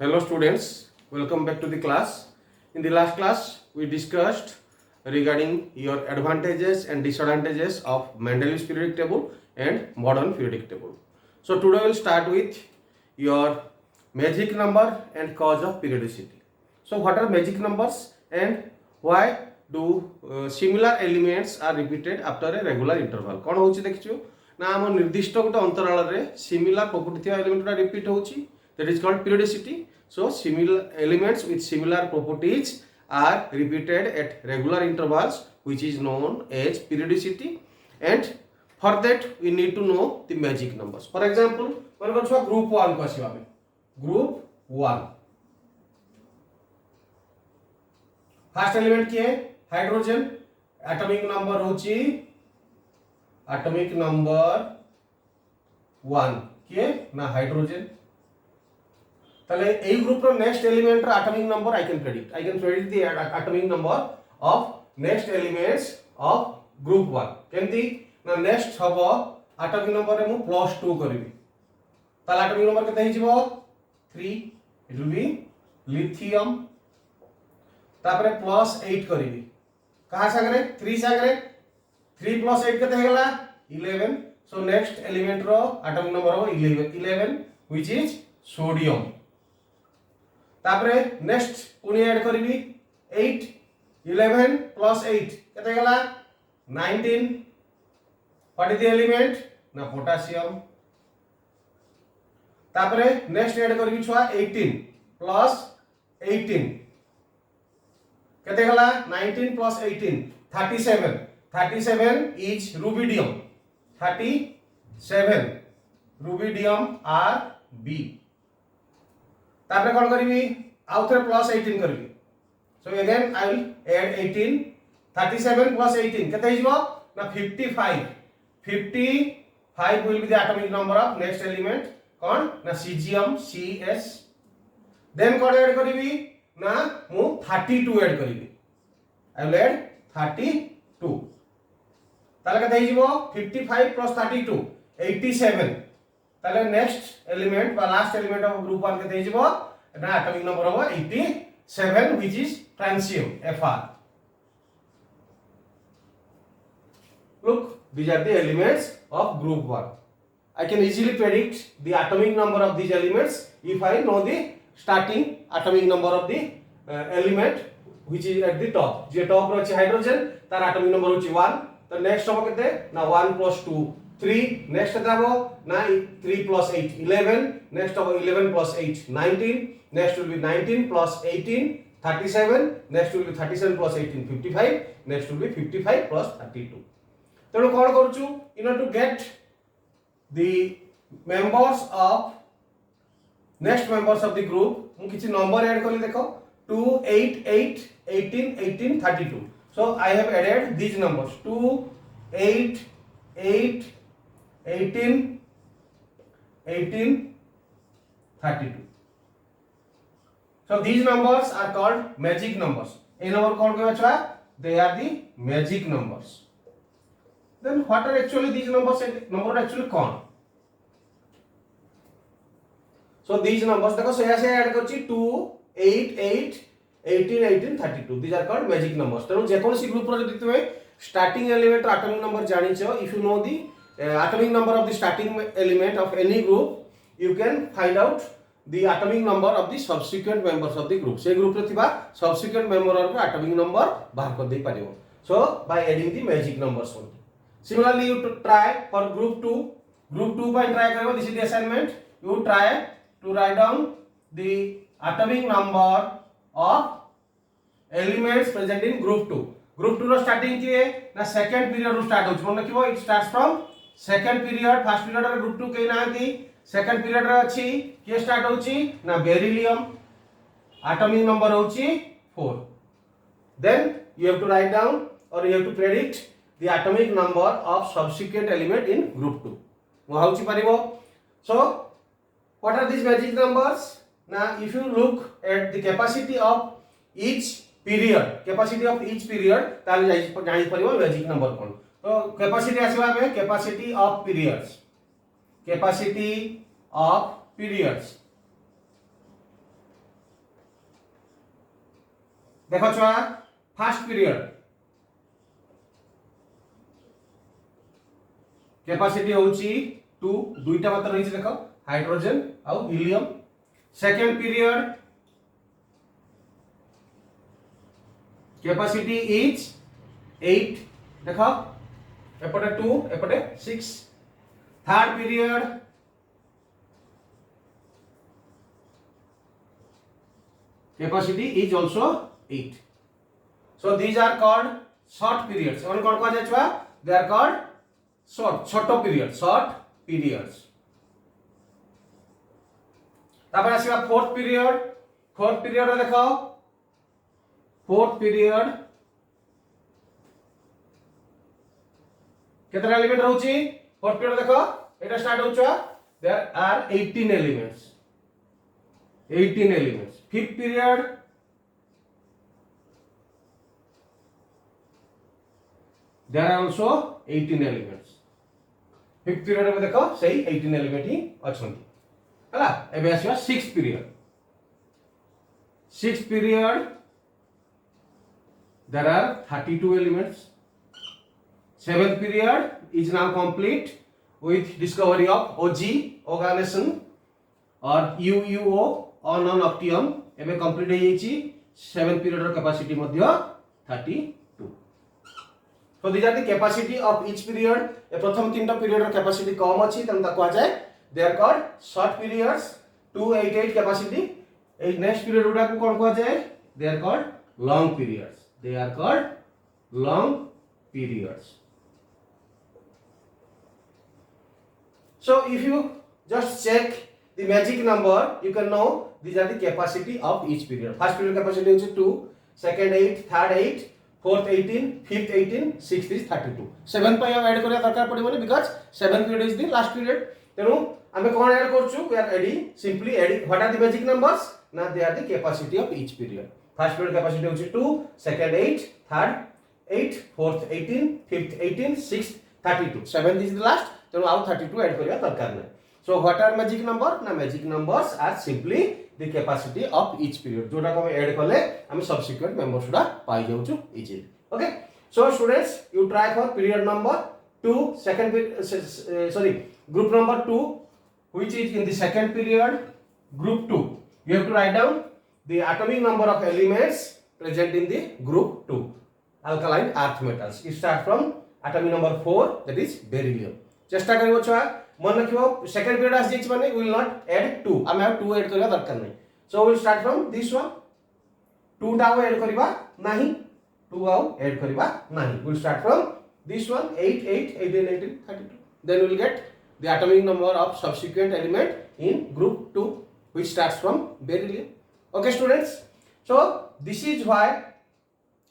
Hello students, welcome back to the class. In the last class, we discussed regarding your advantages and disadvantages of Mendeleev's periodic table and modern periodic table. So today we'll start with your magic number and cause of periodicity. So what are magic numbers and why do similar elements are repeated after a regular interval? कौन होची देखियो ना हम निर्दिष्ट गोटे अंतराल रे similar property थिया एलिमेंट रिपीट होची, that is called periodicity. So similar elements with similar properties are repeated at regular intervals, which is known as periodicity. And for that we need to know the magic numbers. For example, मन को छुआ group 1 को आसीबा में group 1 first element किए hydrogen atomic number होची atomic number 1 किए ना hydrogen ताले ए ग्रुप रो नेक्स्ट एलिमेंट रो atomic number I can predict the atomic number of next elements of group 1 केमती ना नेक्स्ट हबो एटॉमिक नंबर रे मु +2 करबी ताले एटॉमिक नंबर केते हिजिबो 3 इट विल बी लिथियम तापरे +8 करिबी कहा सागरे 3 सागरे 3 + 8 केते हेगला 11. सो नेक्स्ट एलिमेंट रो एटॉमिक नंबर हो 11 व्हिच इज सोडियम. तापरे नेक्स्ट पुनी ऐड करिबी 8 11 + 8 केते हेगला 19. व्हाट इज द एलिमेंट ना पोटेशियम. तापरे नेक्स्ट ऐड करिबी छुआ 18 + 18 केते गला 19 + 18 37 is rubidium 37 rubidium R B. तापरे कोन करबी आउ थरे +18 करबी. So again I will add 18 37 + 18 केते हिजबो ना 55 will be the atomic number of next element कोन ना सीजियम CS. देन कोन ऐड करबी ना मु 32 ऐड करिबी. आई विल ऐड 32 ताले कते हिजिबो 55 + 32 87. ताले नेक्स्ट एलिमेंट बा लास्ट एलिमेंट ऑफ ग्रुप 1 कते हिजिबो ना एटॉमिक नंबर हो 87 which is francium Fr. Look, these are the elements of group 1. I can easily predict the atomic number of these elements if I know the starting atomic number of the element which is at the top. जे top row अछि hydrogen तार atomic number होछि 1. तो next हो केते ना 1 + 2 3. Next देबो ना 3 + 8 11. नेक्स्ट हो 11 + 8 19. Next will be 19 + 18 37. Next will be 37 + 18 55. Next will be 55 + 32. तेणु कोन करूछु in order to get the members of next members of the group मु किछि नंबर ऐड करली देखो 2 8 8 18 18 32. So I have added these numbers 2 8 8 18 18 32. So these numbers are called magic numbers. A number called क्या छुआ they are the magic numbers. Then what are actually these numbers? Number actually कौन? So these numbers देखो से ऐसे add करछि 2 8 8 18 18 32. These are called magic numbers. तेणु जेकोसी group रो जदि तुमे स्टार्टिंग एलिमेंट एटॉमिक नंबर जानिछो, if you know the atomic number of the starting element of any group you can find out the atomic number of the subsequent members of the group. से group रे थिबा subsequent member रो atomic number बाहर कर दे पारिबो. So by adding the magic numbers only. Similarly you to try for group 2 by try करबो. This is the assignment. You try to write down the atomic number of elements present in group 2. Group 2 रो starting किए ना second period रो start होछ. मन रखिबो it starts from second period. First period रे group 2 केई नांती. सेकंड पीरियड रे अछि के स्टार्ट होछि ना बेरिलियम. एटॉमिक नंबर होछि 4. Then you have to write down or you have to predict the atomic number of subsequent element in group 2. मो होछि परिबो. So what are these magic numbers? Now if you look at the capacity of each period ताले जानि परिबो magic number कोन. तो capacity आसीबा बे capacity of periods देखो छुआ फर्स्ट पीरियड कैपेसिटी होची 2 दुईटा मात्र रही देखो हाइड्रोजन आउ helium second period capacity is 8 देखो एपटे 2 एपटे 6 third period capacity is also 8 so these are called short periods on कौन कहा जाए they are called short periods तापर आसीबा फोर्थ पीरियड रे देखो फोर्थ पीरियड केतना एलिमेंट रहउची फोर्थ पीरियड देखो एटा start होउछा there are 18 elements fifth period there are also 18 elements fifth period में देखो सही 18 एलिमेंट ही अछंती हला एबे आसीबा sixth period there are 32 elements seventh period is now complete with discovery of OG organization or UUO on octium एबे complete हो जाईची 7th period रो capacity मध्य 32 so these are the capacity of each period ए प्रथम तीनटा period रो capacity कम अछि तन ता कहा जाय they are called short periods 288 capacity ए नेक्स्ट पीरियड उडा को कोन कहा जाय they are called long periods so if you just check the magic number you can know these are the capacity of each period first period capacity is 2 second 8 third 8 fourth 18 fifth 18 sixth is 32 7 पे हम add करिया दरकार पड़िबोनी because 7th period is the last period तेनु हमें कोन add करछु we are simply adding what are the magic numbers now they are the capacity of each period first period capacity is 2 second 8 third 8 fourth 18 fifth 18 sixth 32 7th is the last तेनु आउ 32 add करिया दरकार नै so what are magic number na magic numbers are simply the capacity of each period जोटा को हम add करले हम subsequent members Uda pi जाउछु easily okay so students you try for period number 2 second group number 2 which is in the second period group 2 you have to write down the atomic number of elements present in the group 2 alkaline earth metals you start from atomic number 4 that is beryllium चेष्टा करिवो छुआ मन रखिवो second period आस जेच माने will not add 2 आमे 2 add करिया दरकार नै so will start from this one 2 टाउ add करिबा नाही 2 आउ ऐड करिबा नाही will start from this one 8 8 18 18 32 then will get the atomic number of subsequent element in group 2 which starts from beryllium okay students so this is why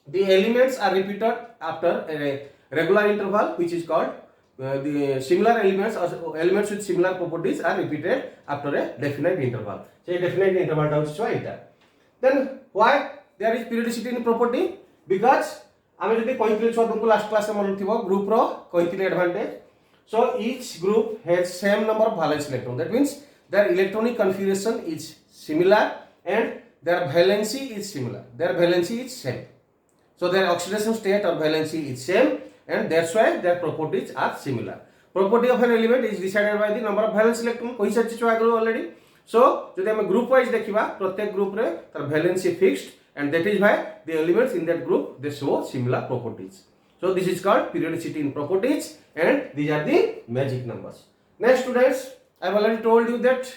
the elements are repeated after a regular interval which is called the similar elements or elements with similar properties are repeated after a definite interval. So definite interval is eta. Then why there is periodicity in property? Because आमे जदि कहथिले छ तुमको last class में मन थिबो group row कहथिले advantage. So each group has same number of valence electron. That means their electronic configuration is similar and their valency is similar. Their valency is same. So their oxidation state or valency is same. And that's why their properties are similar. Property of an element is decided by the number of valence electron. कही सच्ची चुआ करो already. So जदि हम group wise देखिबा प्रत्येक group रे तर valency fixed and that is why the elements in that group they show similar properties. So this is called periodicity in properties and these are the magic numbers. Next students, I have already told you that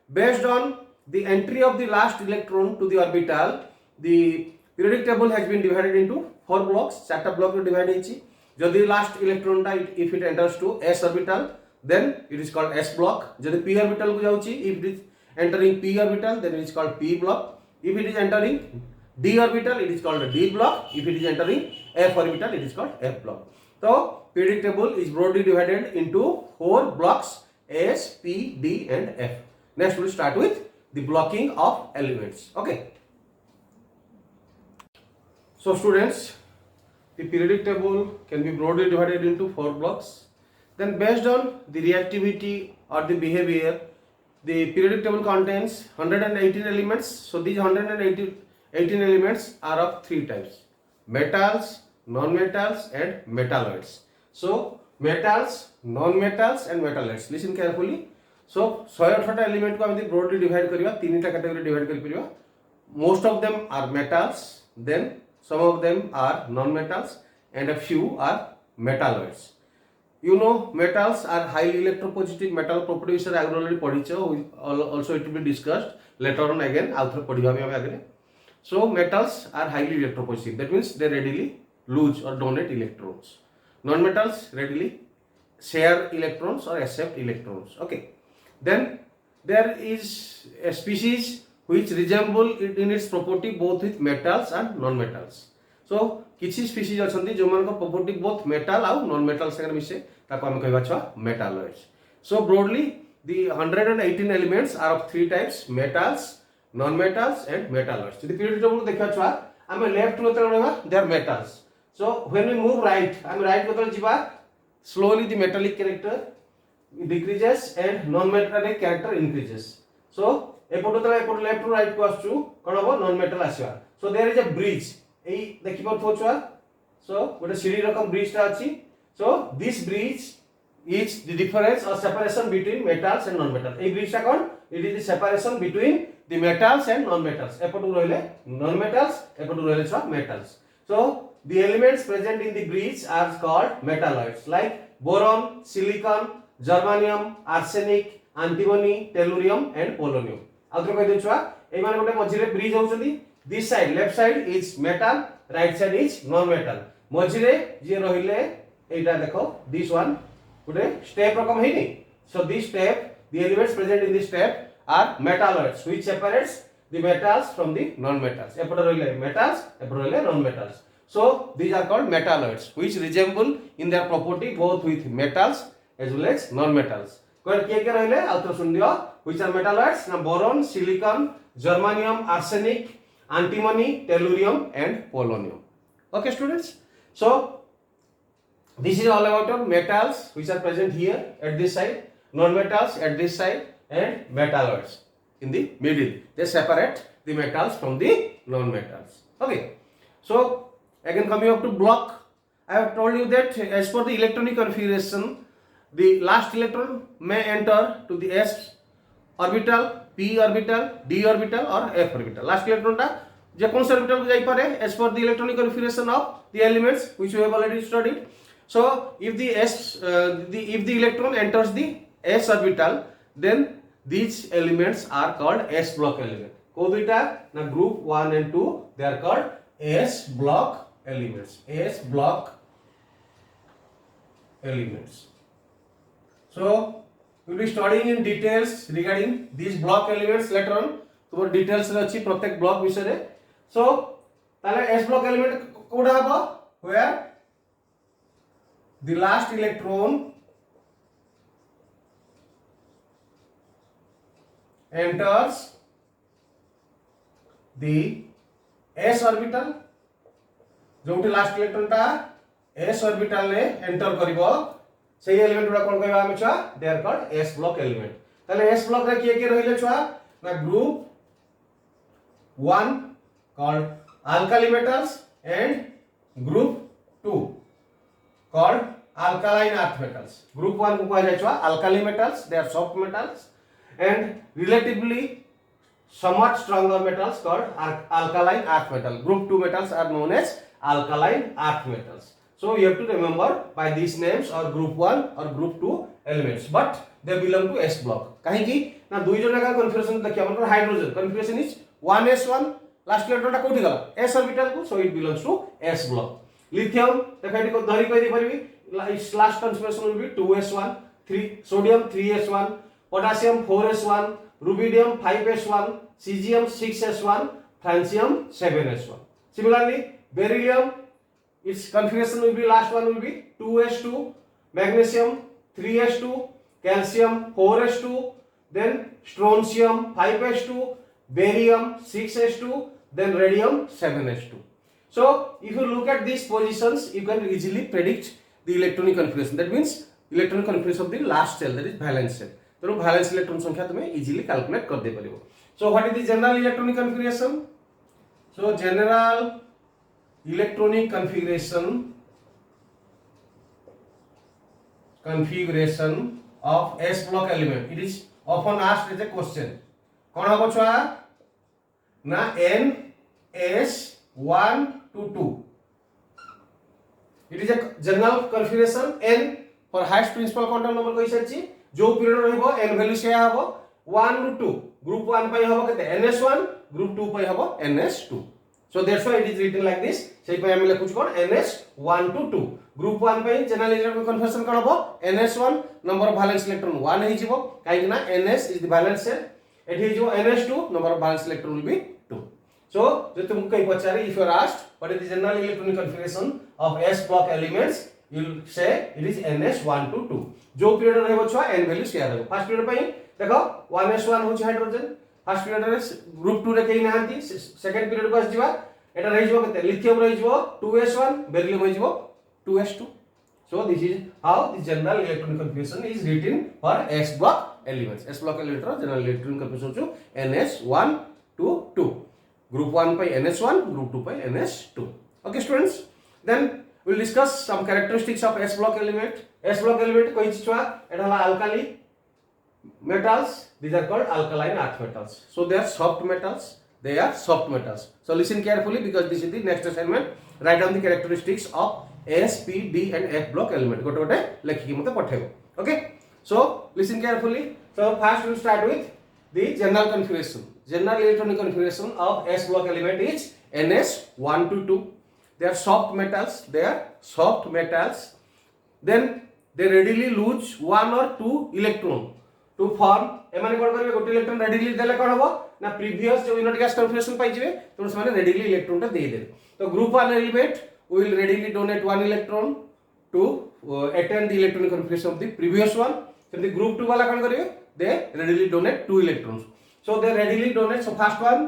based on the entry of the last electron to the orbital, the periodic table has been divided into 4 blocks. 4 block रे divide ହେଇची. जदि last electron टा if it enters to s orbital then it is called s block जदि p orbital को जाउची if it is entering p orbital then it is called p block if it is entering d orbital it is called d block if it is entering f orbital it is called f block so periodic table is broadly divided into 4 blocks s p d and f next we will start with the blocking of elements okay so students the periodic table can be broadly divided into 4 blocks. Then based on the reactivity or the behavior, the periodic table contains 118 elements. So these 118 18 elements are of three types: metals, non-metals, and metalloids. So metals, non-metals, and metalloids. Listen carefully. So 118 element को हम broadly divide करिवा तीन टा category divide कर परिवा. Most of them are metals, then some of them are non-metals, and a few are metalloids. You know metals are highly electropositive. Metal property विषय आगे already पढ़ीचे. Also it will be discussed later on again. आउथर पढ़िबा भी आगे. So metals are highly electropositive. That means they readily lose or donate electrons. Non-metals readily share electrons or accept electrons. Okay. Then there is a species which resemble it in its property both with metals and non-metals. So किछि species अछंती जो मान को property both metal और non-metal संगे मिसे ताको हम कहबा छ metalloids. So broadly the 118 elements are of three types: metals, non-metals, and metalloids. So the periodic table देखा छ हम left row तळवा they are metals. So when we move right, हम right को तळ जिबा slowly the metallic character decreases and non-metallic character increases. So एपटो तळे एपटो left to right को आसु कोन हो non-metal आसीबा. So there is a bridge. एई देखि पथो छुआ. So गोटे सीढ़ी रकम ब्रिज ता अछि. So this bridge is the difference or separation between metals and non-metals. AE bridge ता कोन? It is the separation between the metals and non-metals. एपटो रहले non-metals, एपटो रहले छ metals. So the elements present in the bridge are called metalloids like boron, silicon, germanium, arsenic, antimony, tellurium, and polonium. आउथर कहि दे छुआ एई माने गोटे मझिरे bridge होउछंती. This side left side is metal, right side is non-metal. मझिरे जे रहिले एटा देखो this one गोटे step रकम हेनी. So this step, the elements present in this step are metalloids which separates the metals from the non-metals. एपट रहिले metals, एपट रहिले non-metals. So these are called metalloids which resemble in their property both with metals as well as non-metals. कोन के रहिले आउथर सुन दियो which are metalloids na boron, silicon, germanium, arsenic, antimony, tellurium, and polonium. Okay students, so this is all about your metals which are present here at this side, non-metals at this side, and metalloids in the middle. They separate the metals from the non-metals. Okay, so again coming up to block, I have told you that as per the electronic configuration, the last electron may enter to the s orbital, p orbital, d orbital, or f orbital. Last electron ta je kon orbital ko jai pare as per the electronic configuration of the elements which we have already studied. So if the electron enters the s orbital, then these elements are called s block element. Kobita na group 1 and 2, they are called s block elements. S block elements. So we will be studying in details regarding these block elements later on. तो details रे अछि प्रत्येक block विषय रे. So ताले s block element कोडा हबो where the last electron enters the s orbital. जोटी last electron ता s orbital रे enter करिवो सेही एलिमेंट गुडा कोन कहबा हम छुआ they are called s block element. ताले s ब्लॉक रे के रहिले छुआ ना group 1 called alkali metals and group 2 called alkaline earth metals. Group 1 को कहा जाय छुआ alkali metals, they are soft metals, and relatively somewhat stronger metals called alkaline earth metal. Group 2 metals are known as alkaline earth metals. So you have to remember by these names or group 1 or group 2 elements, but they belong to s block. काहे कि ना दुई जन का configuration देखिया हमर hydrogen configuration is 1s1, last electron टा कोठी गला s ऑर्बिटल को, so it belongs to s block. Lithium देखैटी को धरि कहि परबी last configuration will be 2s1, 3 sodium 3s1, potassium 4s1, rubidium 5s1, cesium 6s1, francium 7s1. Similarly beryllium, its configuration will be last one will be 2s2, magnesium 3s2, calcium 4s2, then strontium 5s2, barium 6s2, then radium 7s2. So if you look at these positions, you can easily predict the electronic configuration. That means electronic configuration of the last cell, that is valence cell. So valence electron संख्या तुम्हें easily calculate कर दे परिबो. So what is the general electronic configuration? So general electronic configuration of S block element. It is often asked as a question. कौन होगा छुआ ना N S 1 to 2. It is a general configuration N for highest principal quantum number कही सच्ची जो period रहबो N value से हबो 1 to 2 ग्रुप 1 पई हबो केते NS1 ग्रुप 2 पई हबो NS2. So that's why it is written like this. सेही पई हम लिखुछ कोन NS1 to 2 ग्रुप 1 पई जनरल इलेक्ट्रॉन कन्फर्मेशन कोन हबो NS1 number of valence electron 1 हे जिवो काहे कि ना NS is the valence shell एठी हे जिवो NS2 number of valence electron will be 2. So जो तुमको कहीं पचारे if you are asked what is the general electronic configuration of S block elements you will say it is NS1 to 2. जो period रहबो छुआ n value share रहबो first period पई देखो 1s1 होछ hydrogen first period रे group 2 रे केही नाहंती second period को आसीबा एटा रहि जबो केते लिथियम रहि जबो 2s1 बेरिलियम होई जबो 2s2. So this is how the general electronic configuration is written for S block elements. S block element ro general electronic configuration chu NS1 to 2. Group 1 by NS1, group 2 by NS2. Okay students, then we'll discuss some characteristics of S block element. S block element koi chua eta hala alkali metals, these are called alkaline earth metals. So they are soft metals. They are soft metals. So listen carefully because this is the next assignment. Write down the characteristics of S, P, D and F block element. Gote gote lekhi mate pathebo. Okay. So listen carefully. So first we will start with the general configuration. General electronic configuration of S block element is NS1 to 2. They are soft metals. They are soft metals. Then they readily lose one or two electron to form. एमाने कोन करबे गोटे electron readily देले कोन हबो ना previous जो unit gas configuration पाइ जिवे तो माने readily electron टा दे देबे. तो group 1 element will readily donate one electron to attain the electronic configuration of the previous one. So the group 2 वाला कौन करेंगे? They readily donate 2 electrons. So they readily donate. So first one,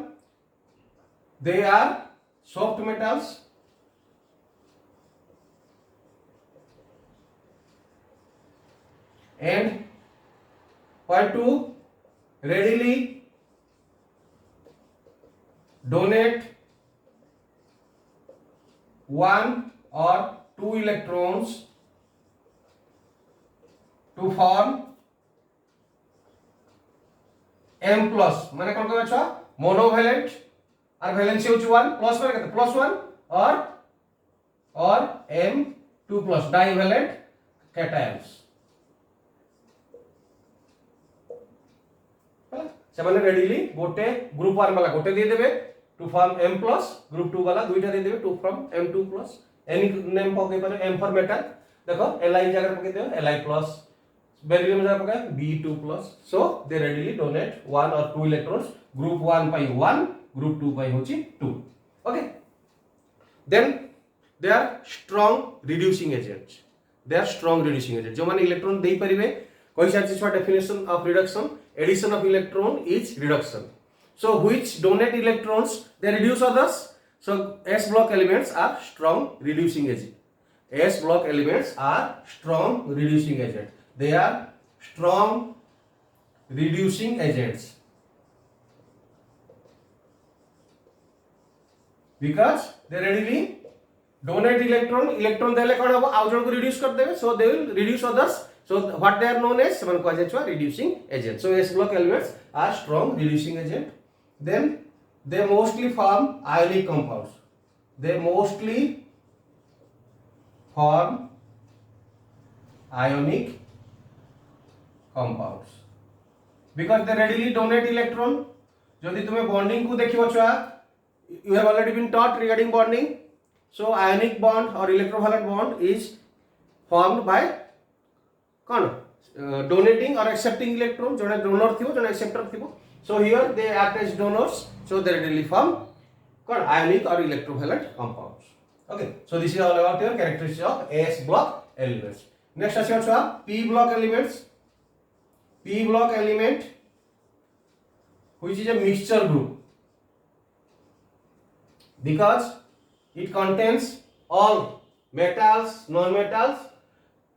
they are soft metals. And point 2, readily donate one or two electrons to form M plus. माने कौन कहबे छा monovalent और valency होची 1 plus माने कहते प्लस 1 और M2 plus divalent cations. से माने रेडिली गोटे ग्रुप 1 वाला गोटे दे देबे to form M plus, group 2 वाला दुईटा दे देबे to from M2 plus. any name पके पारे M for metal देखो Li जगह पके दे Li plus, बेरिलियम जगह पके B2 plus. So they readily donate one or two electrons. Group 1 by 1, group 2 by होची 2. Okay. Then they are strong reducing agents. They are strong reducing agents. जो माने electron दे परिबे कोई सा चीज definition of reduction. Addition of electron is reduction. So which donate electrons they reduce others. So S block elements are strong reducing agent. S block elements are strong reducing agent. They are strong reducing agents because they readily donate electron. Electron देले कौन होगा आउ जन को reduce कर देवे. So they will reduce others. So what they are known as seven को आजे reducing agent. So S block elements are strong reducing agent. Then they mostly form ionic compounds. They mostly form ionic compounds because they readily donate electron. यदि तुम्हें bonding को देखियो छुआ, you have already been taught regarding bonding. So ionic bond or electrovalent bond is formed by कौन donating or accepting electron. जोने donor थियो, जोने acceptor थियो. So here they act as donors. So they readily form called ionic or electrovalent compounds. Okay. So this is all about your characteristics of S block elements. Next as your P block elements. P block element, which is a mixture group, because it contains all metals, non-metals.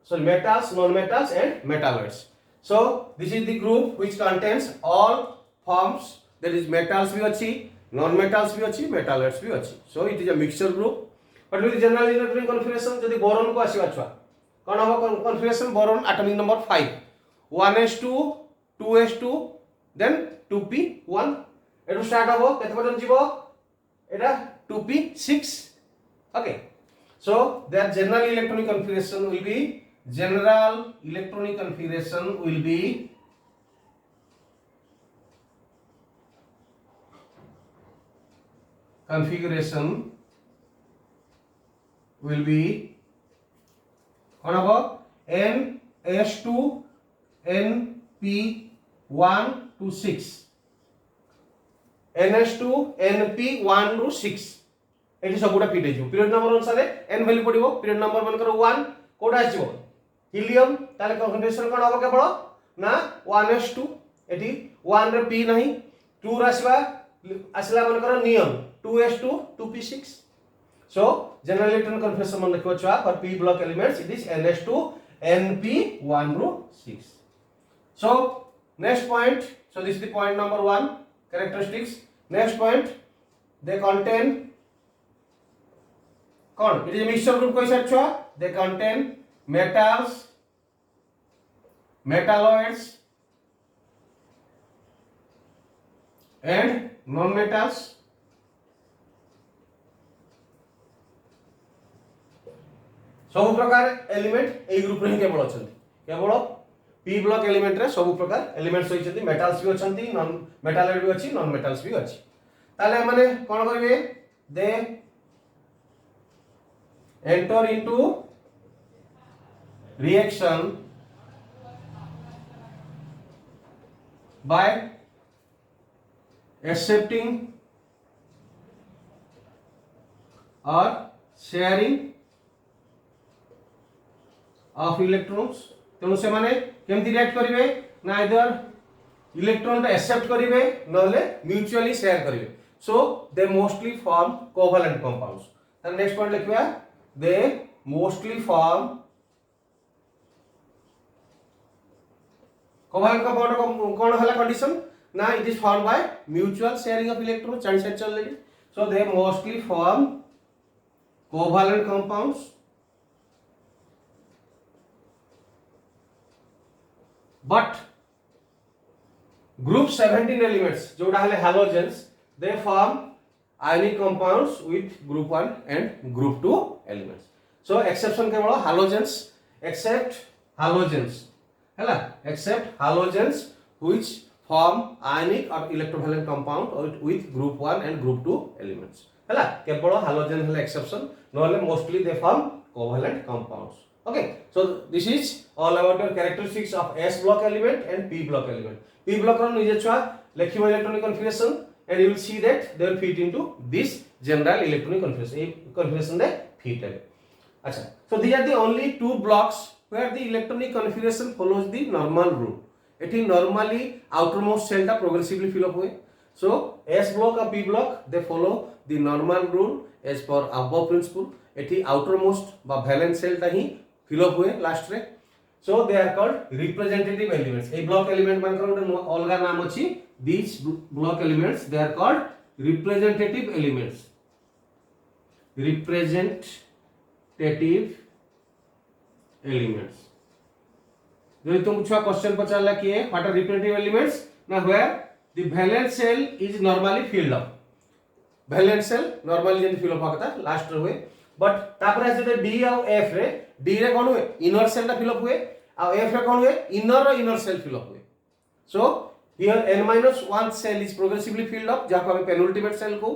So metals, non-metals, and metalloids. So this is the group which contains all forms. There is metals भी अच्छी, non metals भी अच्छी metalloids भी अच्छी so it is a mixture group but with general electronic configuration जदि boron को आसीबा छुआ कोन हो configuration boron atomic number 5 1s2 2s2 then 2p1 एटू स्टार्ट हो केते पर्यंत जीवो एटा 2p6 okay so their general electronic configuration will be कौन हबो ns2 np1 to 6 ns2 np1 to 6 एठी सबुटा फिट हेजु पीरियड नंबर अनुसार n वैल्यू पडिबो पीरियड नंबर मनकर 1 कोडा आसीबो हीलियम ताले कॉन्सेंट्रेशन कोन हबो केवल ना 1s2 एठी 1 रे p नाही 2 रे आसला मनकर नियम 2s2 2p6 so general electron configuration मन लिखो छुआ for p block elements it is ns2 np1 रो 6 so next point so this is the point number 1 characteristics next point they contain कौन it is a mixture group कोई सा छुआ they contain metals metalloids and non metals सब प्रकार element ए group रे केवल अछंती केवल पी ब्लॉक एलिमेंट रे सब प्रकार एलिमेंट्स होइछंती मेटल्स भी अछंती नॉन मेटालॉइड भी अछि नॉन मेटल्स भी अछि ताले माने कोन करबे दे enter into reaction by accepting or sharing of electrons तेणु से माने केमती रिएक्ट करिवे ना आइदर इलेक्ट्रॉन एक्सेप्ट करिवे नले म्यूचुअली शेयर करिवे so they mostly form covalent compounds त नेक्स्ट पॉइंट लिखिबा they mostly form covalent compound कौन हला कंडीशन ना it is formed by mutual sharing of electron chance चल lady so they mostly form covalent compounds but group 17 elements जोड़ा हले halogens they form ionic compounds with group 1 and group 2 elements so exception केवल halogens except halogens which form ionic or electrovalent compound with group 1 and group 2 elements हैला केवल halogen हला exception नहले mostly they form covalent compounds okay so this is all about your characteristics of s block element and p block element p block ର निजे छुआ लेखिबो electronic configuration and you will see that they will fit into this general electronic configuration a configuration they fit है अच्छा so these are the only two blocks where the electronic configuration follows the normal rule एठी normally outermost cell टा progressively fill up हुए so s block और p block they follow the normal rule as per above principle एठी outermost बा valence cell टा ही fill up हुए last रे so they are called representative elements a block element मान कर गोटे अलगा नाम अछि these block elements they are called representative elements जो तुम छुआ क्वेश्चन पचारला कि व्हाट आर रिप्रेजेंटेटिव एलिमेंट्स ना where the valence shell is normally filled up valence shell normally जेन फिल अप होता लास्ट रे हुए बट तापर जे डी और एफ रे डी रे कोन हुए इनर सेल टा फिल अप हुए और एफ रे कोन हुए इनर सेल फिल अप हुए सो here n-1 cell is progressively filled up जहाँ को हमें penultimate cell को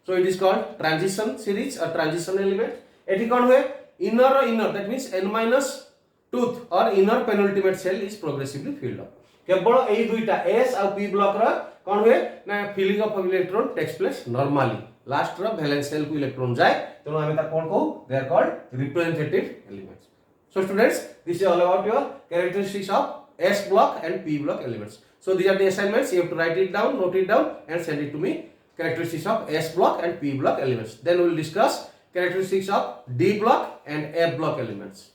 so it is called transition series or transition element एठी कौन हुए inner that means n-2th or inner penultimate cell is progressively filled up केवल एई दुईटा s और p block रा कौन हुए ना filling up of electron takes place normally last रा valence cell को electron जाए तो हमें ता कौन को they are called representative elements so students this is all about your characteristics of s block and p block elements. So these are the assignments. You have to write it down, note it down, and send it to me. Characteristics of S block and P block elements. Then we will discuss characteristics of D block and F block elements.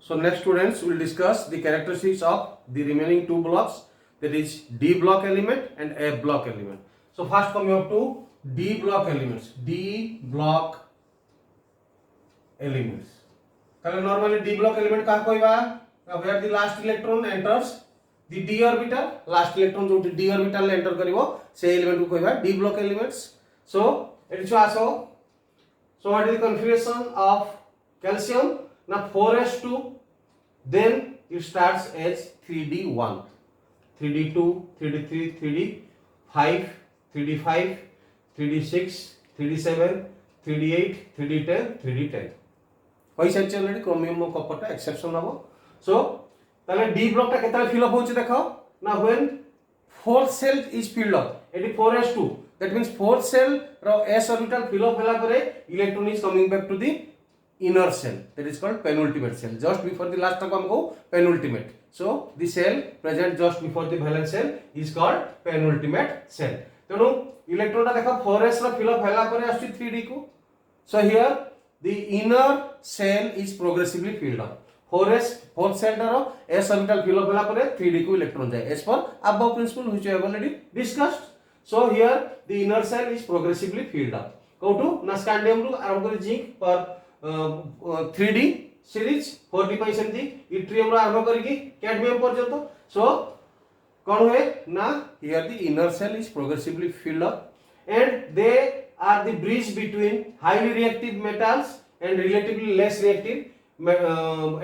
So next, students, we will discuss the characteristics of the remaining two blocks. That is D block element and F block element. So first come up to d block elements, তাহলে normally d block element का कहबा where the last electron enters the d orbital, last electron जो d orbital ले enter करिवो से element को कहबा d block elements. So it is also, so what is the configuration of calcium? Now 4s2, then it starts as 3d1, 3d2, 3d3, 3d5, 3d5, 3d6, 3d7, 3d8, 3d10, 3d10. वही side already chromium और copper टा exception हबो. सो ताले D block टा केतला fill up होची देखो ना. When fourth shell is filled up, at 4s2, that means fourth shell रो s ऑर्बिटल फिल अप होला परे electron is coming back to the inner cell, that is called penultimate cell. Just before the last को हमको penultimate. So the cell present just before the valence cell is called penultimate cell. तेणु electron टा देखो 4s रो fill up होला परे आछि 3d को. So here the inner cell is progressively filled up. 4s fourth cell row s orbital fill up होला परे 3d को इलेक्ट्रॉन जाए as per above principle which we have already discussed. So here the inner cell is progressively filled up. Go to na scandium ru आरंभ करी zinc पर 3d series 4d पाई सेमती yttrium रो आरंभ करी की कैडमियम पर्यंत. सो कोन होए ना here the inner shell is progressively filled up and they are the bridge between highly reactive metals and relatively less reactive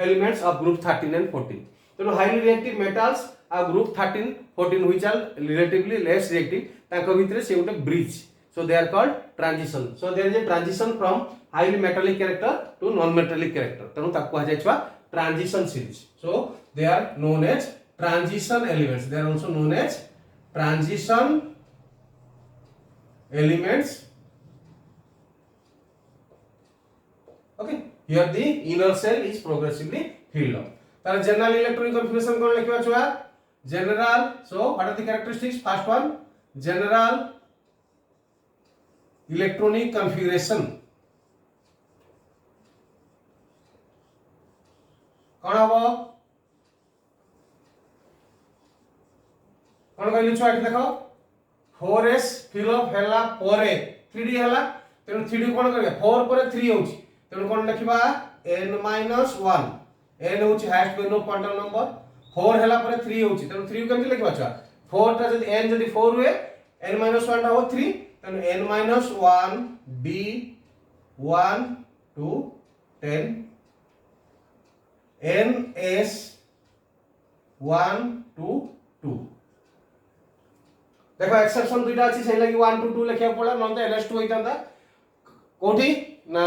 elements of group 13 and 14. तो हाईली रिएक्टिव मेटल्स आ group 13 14 which are relatively less reactive ताको भितरे से गोटे bridge. So they are called transition. So there is a transition from highly metallic character to non-metallic character. तेणु ताको कहा जायछवा transition series. So they are known as transition elements. They are also known as transition elements. Okay. Here the inner cell is progressively filled up. तार general electronic configuration कोन लिखवा छवा? General. So what are the characteristics? First one, general electronic configuration कौन हबो कौन कहली छुआ देखो 4s fill up हैला परे 3d हैला तेनु 3d कोन करबे 4 परे 3 होची तेनु कोन लिखबा n - 1 n होची highest value of quantum number 4 हैला परे 3 होची तेनु 3 केमति लिखबा छुआ 4 ता जदी n जदी 4 हुए n - 1 टा हो 3 then n minus 1 d 1 to 10 n s 1 to 2. देखो एक्सेप्शन दुईटा अछि सेहि लागि 1 to 2 लिखिया पड़ा न त ns2 होइतांदा कोठी ना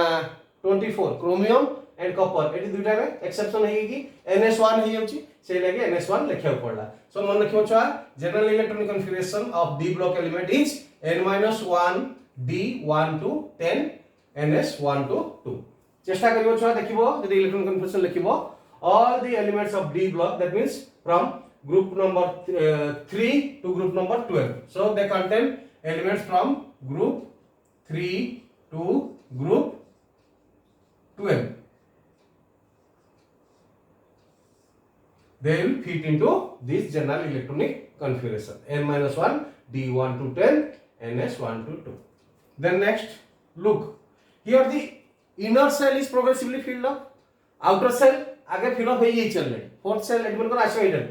24 क्रोमियम एंड कॉपर एटी दुईटा रे एक्सेप्शन हेइ कि ns1 हेइ होछि सेहि लागि ns1 लिखिया पड़ला. सो मन रखियो छुआ general electronic configuration of d block element is n minus 1 d 1 to 10 ns 1 to 2. चेष्टा करियो छुआ देखिबो जदि इलेक्ट्रॉन कन्फर्मेशन लिखिबो all the elements of d block, that means from group number 3 to group number 12. So they contain elements from group 3 to group 12. They will fit into this general electronic configuration n minus 1 d 1 to 10 ns 1 to 2. Then next, look here the inner cell is progressively filled up. Outer cell आगे fill up होई चल रही. Fourth cell admin को आछो इधर.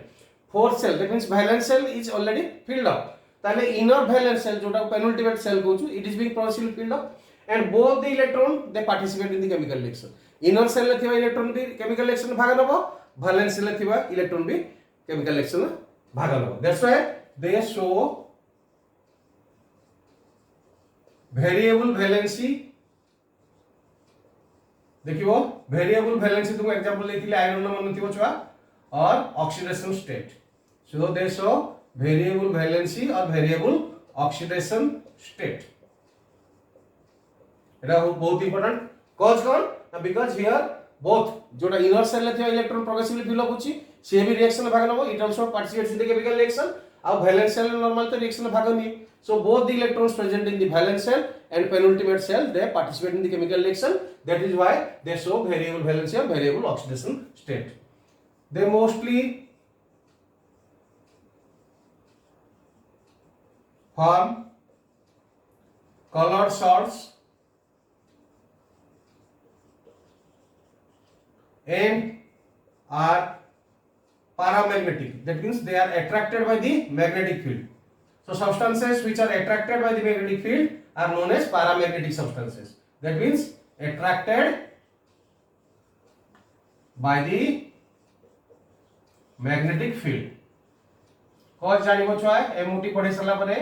Fourth cell, that means valence cell is already filled up. ताले inner valence cell जोटा penultimate cell कहू it is being progressively filled up and both the electron they participate in the chemical reaction. Inner cell ले थिबा electron भी chemical reaction में भाग नबो, valence cell ले थिबा इलेक्ट्रॉन भी chemical reaction में भाग नबो. That's why they show variable valency. देखियो वेरिएबल वैलेंसी तुम एग्जांपल लेथिले आयरन न मन थिबो छुआ और ऑक्सीडेशन स्टेट. सो दे शो वेरिएबल वैलेंसी और वेरिएबल ऑक्सीडेशन स्टेट. एटा बहुत important cause cone because here both जोटा इनर सेल ले थिबा इलेक्ट्रॉन प्रोग्रेसिवली फिल अप होची से भी रिएक्शन भाग नबो. It also participates in the chemical reaction. और वैलेंस सेल नॉर्मल तो रिएक्शन भाग नहीं. So both the electrons present in the valence cell and penultimate cell they participate in the chemical reaction. That is why they show variable valency or variable oxidation state. They mostly form colored salts and are paramagnetic, that means they are attracted by the magnetic field. So substances which are attracted by the magnetic field are known as paramagnetic substances, that means attracted by the magnetic field. cause जानिबो छुआ MOT पढ़े सरला परे.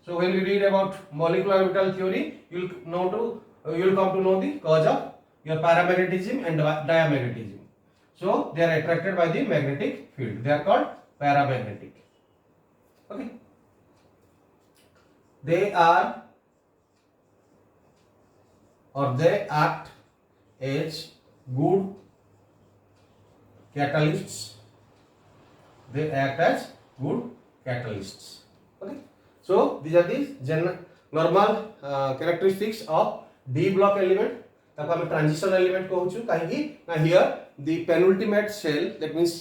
So when we read about molecular orbital theory, you will come to know the cause of your paramagnetism and diamagnetism. So they are attracted by the magnetic field, they are called paramagnetic. Okay, they act as good catalysts. They act as good catalysts. Okay, so these are the normal characteristics of D block element. ताको हम transition element कहू छु काहे कि ना here the penultimate shell, that means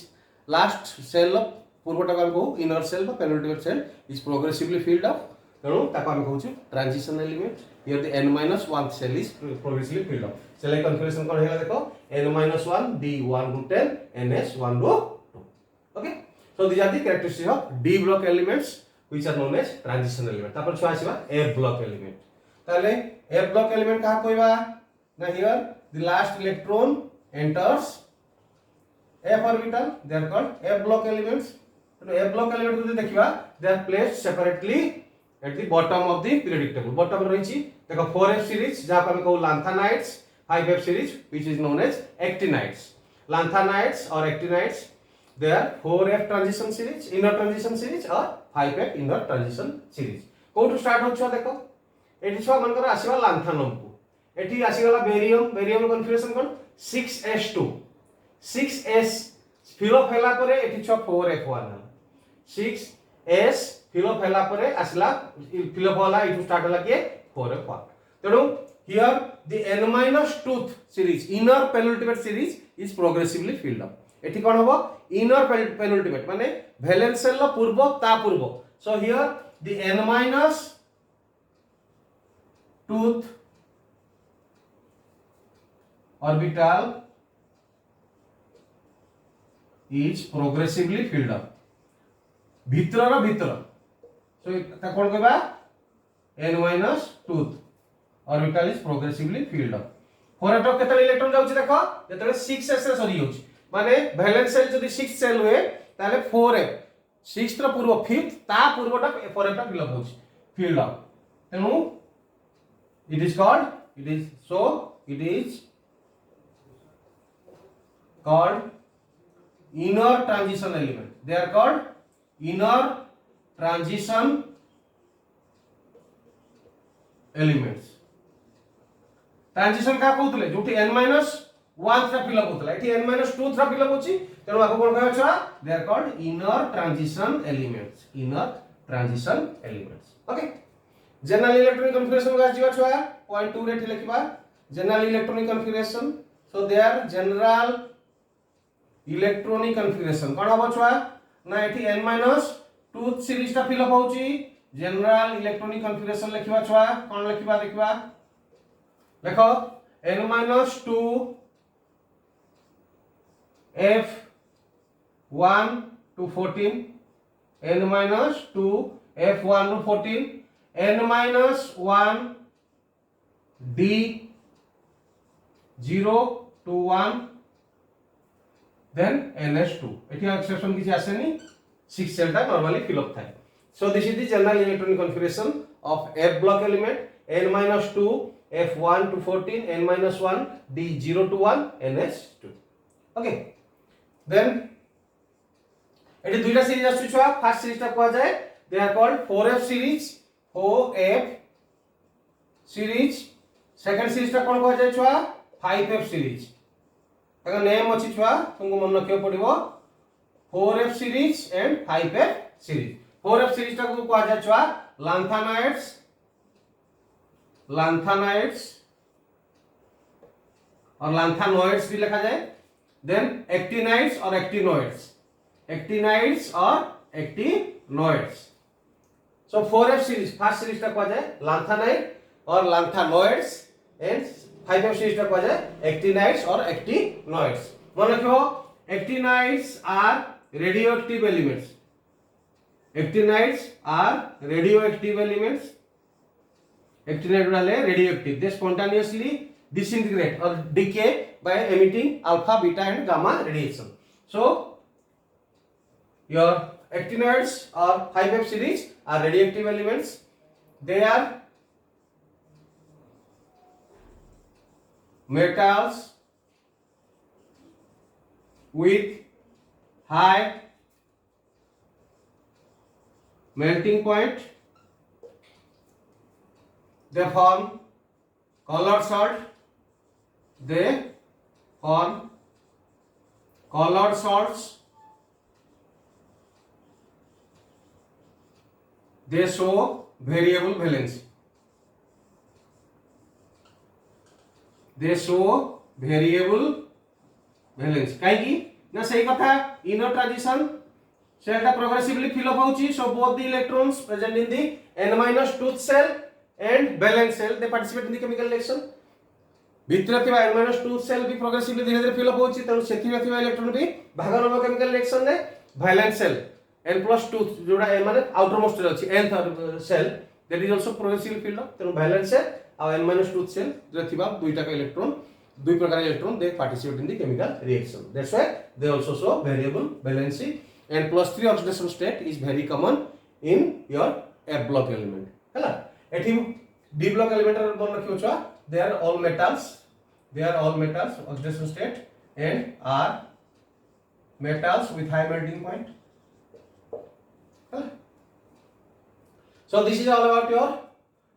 last shell of पूर्वटा हम कहू इनर सेल बा penultimate shell is progressively filled up, तेणु ताको हम कहू छु transition element. Here the n-1 shell is progressively filled up. Shell configuration कोन हेला देखो n-1 d1 * 10 ns1 * 2. Okay, so these are the characteristics of D block elements which are known as transition element. तापर छ आसीबा F block element. ताले F block element कहा कहबा ना, here the last electron enters f orbital, they are called F block elements. So F block element को देखिबा they are placed separately at the bottom of the periodic table. bottom रहिछि देखो 4f series जहां पर हम कहू lanthanides, 5f series which is known as actinides. Lanthanides or actinides, they are 4f transition series, inner transition series or 5f inner transition series. कोठु start होछ देखो एठी छ मनकर आसीबा lanthanum को, एठी आसी गला बेरियम कन्फिगरेशन कोन 6s2 6s फिल अप हैला परे एठी छ 4f1 6s फिल अप हैला परे आसला फिल अप होला इटु स्टार्ट होला के 4f1. तेणु here the n-2th series inner penultimate series is progressively filled up. एठी कोन होबो इनर पेनल्टीमेट माने वैलेंस सेल लो पूर्व ता पूर्व. So here the n-2th orbital is progressively filled up. भीतर so ता कोन कहबा n-2th orbital is progressively filled up. Four एटो केतले इलेक्ट्रॉन जाउची देखो जेतले 6s रे सरी जाउची माने वैलेंस सेल जदी 6 सेल हुए ताले 4f 6th रो पूर्व 5th ता पूर्वटा 4f फिल अप होची filled up. तेनु it is called inner transition element. They are called inner transition elements. Transition का कहउतले जोठी n-1 रा फिल अप होतला एठी n-2 रा फिल अप होची, तेनु आको कोन कहै छा they are called inner transition elements. Okay, general electronic configuration का जीवा छुआ पॉइंट 2 रे एठी लिखिबा general electronic configuration. So they are general electronic configuration कोन होबो छुआ ना एठी n-2 सीरीज ता फिल अप होची. जनरल इलेक्ट्रॉनिक कन्फिगरेशन लिखिबा छुआ कोन लिखिबा देखिबा देखो n-2 f1 to 14 n-2 f1 to 14 n-1 d 0 to 1 then ns2 एठी एक्सेप्शन किछि आसेनी 6 सेल ता नॉर्मली फिल अप थाय. सो this is the general electronic configuration of F block element n-2 f1 to 14 n-1 d 0 to 1 ns2. Okay, then एठी दुईटा series आसु छुआ. First series ता कोआ जाय they are called 4f series. Second series ता कोन कोआ जाय छुआ 5f सीरीज. ताका नेम अछि छुआ तुमको मन रखियो पड़िबो 4f series and 5f series. 4f series ता को कोआ जाय छुआ lanthanides और lanthanoids भी लिखा जाए. देन actinides और actinoids. So 4f series first series ता कोआ जाए lanthanide, or lanthanoids and 5F series टा कहा जाए actinides or actinoids. मन रखो actinides are radioactive elements. Actinides are radioactive elements. Actinide वाले radioactive. They spontaneously disintegrate or decay by emitting alpha, beta and gamma radiation. So your actinoids or 5F series are radioactive elements. They are metals with high melting point. They form colored salt. They form colored salts. They show variable valency. They show variable valency. कहीं ना सही कथा inner transition cell टा progressively fill up होची. So both the electrons present in the n- tooth cell and valence cell they participate in the chemical reaction. भितर थिबा n- tooth cell भी progressively धीरे धीरे fill up होची. तेणु सेथिबा थिबा electron भी भाग नब chemical reaction रे valence cell n+2 जोड़ा माने outermost रे अछि nth cell that is also progressively filled up. तेणु valence cell और n-2 cell जो थिबा दुईटा का इलेक्ट्रॉन दुई प्रकार electron they participate in the chemical reaction. That's why they also show variable valency. And +3 oxidation state is very common in your F block element. हैला एठी D block element र मन रखियो छुआ they are all metals oxidation state and are metals with high melting point. So this is all about your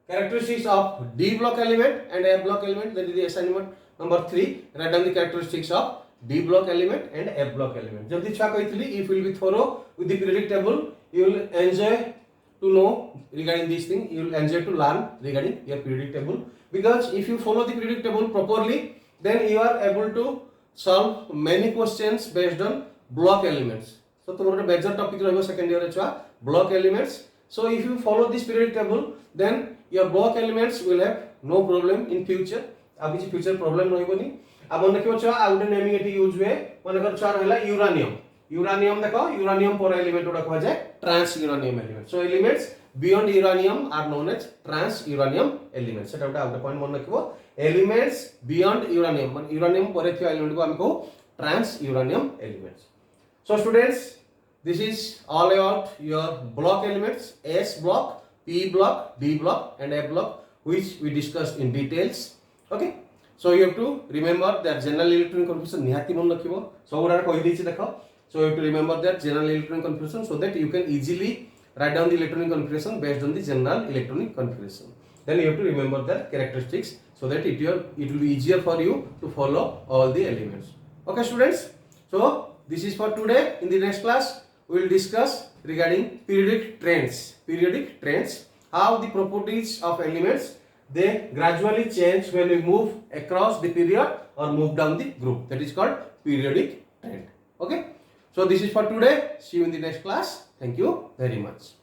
characteristics of D block element and F block element. That is the assignment number 3. Write down the characteristics of D block element and F block element. जब दिखा कोई थी, if you will be thorough with the periodic table, you will enjoy to know regarding this thing. You will enjoy to learn regarding your periodic table, because if you follow the periodic table properly, then you are able to solve many questions based on block elements. So तुम्हारा major topic रहेगा second year अच्छा block elements. So if you follow this periodic table, then your block elements will have no problem in future. अभी जी future problem नहीं बनी. अब मन रखियो छा आउट नेमिंग एटी यूज हुए मन कर छा रहला यूरानियम देखो यूरानियम पर एलिमेंट उडा कहा जाए transuranium element. So elements beyond uranium are known as transuranium elements. सेटा उडा आउट पॉइंट मन रखिबो एलिमेंट्स बियॉन्ड यूरानियम मन यूरानियम पर थियो एलिमेंट को हम को transuranium elements. So students, this is all about your block elements: S block, P block, D block and F block, which we discussed in details. Okay, so you have to remember that general electronic configuration nihati mon rakhibo so ura koi dechi dekho. So you have to remember that general electronic configuration so that you can easily write down the electronic configuration based on the general electronic configuration. Then you have to remember the characteristics so that it will be easier for you to follow all the elements. Okay students, so this is for today. In the next class we will discuss regarding periodic trends, how the properties of elements they gradually change when we move across the period or move down the group. That is called periodic trend. Okay, so this is for today. See you in the next class. Thank you very much.